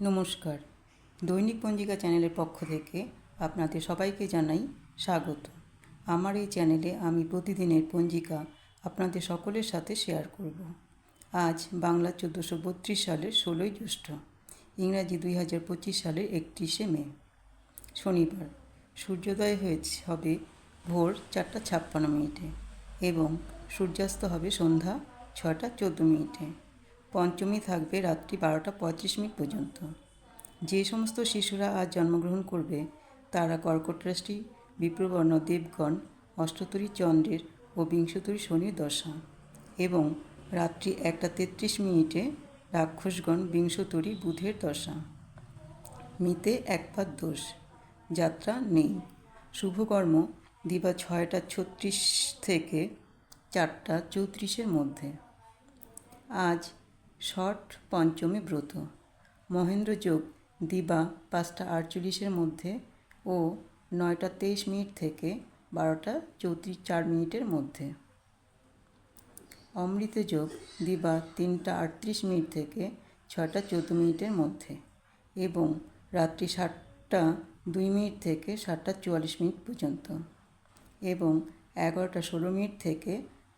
নমস্কার। দৈনিক পঞ্জিকা চ্যানেলের পক্ষ থেকে আপনাদের সবাইকে জানাই স্বাগত। আমার এই চ্যানেলে আমি প্রতিদিনের পঞ্জিকা আপনাদের সকলের সাথে শেয়ার করব। আজ বাংলা 1432 সালের 16ই জ্যৈষ্ঠ, ইংরাজি 2025 সালের 31শে মে, শনিবার। সূর্যোদয় হবে ভোর 4:56 এবং সূর্যাস্ত হবে সন্ধ্যা 6:14। পঞ্চমী থাকবে রাত্রি 12:35 পর্যন্ত। যে সমস্ত শিশুরা আজ জন্মগ্রহণ করবে তারা কর্কট রাশি, বিপ্রবর্ণ দেবগণ, অষ্টতরী চন্দ্রের ও বিংশতরী শনির দশা, এবং রাত্রি 1:33 রাক্ষসগণ বিংশতরী বুধের দশা। মিতে একপাত দোষ, যাত্রা নেই। শুভকর্ম দিবা 6:36 থেকে 4:34 মধ্যে। আজ ষঠ পঞ্চমী ব্রত। মহেন্দ্র যোগ দিবা 5:48 মধ্যে ও 9:23 থেকে 12:34 মধ্যে। অমৃত যোগ দিবা 3:38 থেকে 6:14 মধ্যে এবং রাত্রি 7:02 থেকে 7:44 পর্যন্ত এবং 11:16 থেকে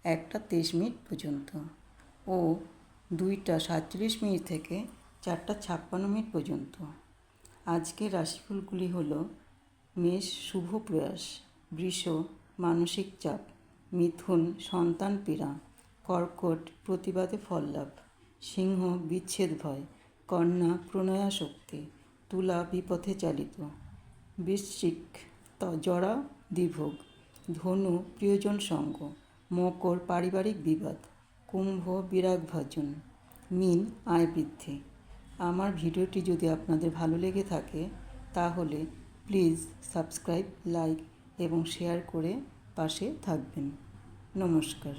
1:23 পর্যন্ত ও 2:47 থেকে 4:56 পর্যন্ত। আজকের রাশিফলগুলি হল: মেষ শুভ প্রয়াস, বৃষ মানসিক চাপ, মিথুন সন্তান পীড়া, কর্কট প্রতিবাদে ফল লাভ, সিংহ বিচ্ছেদ ভয়, কন্যা প্রণয়াসক্তি, তুলা বিপথে চালিত, বৃশ্চিক জরা দ্বিভোগ, ধনু প্রিয়জন সঙ্গ, মকর পারিবারিক বিবাদ, কুম্ভ বিরাগ ভাজন, মীন আয় বৃদ্ধি। আমার ভিডিওটি যদি আপনাদের ভালো লেগে থাকে তাহলে প্লিজ সাবস্ক্রাইব, লাইক এবং শেয়ার করে পাশে থাকবেন। নমস্কার।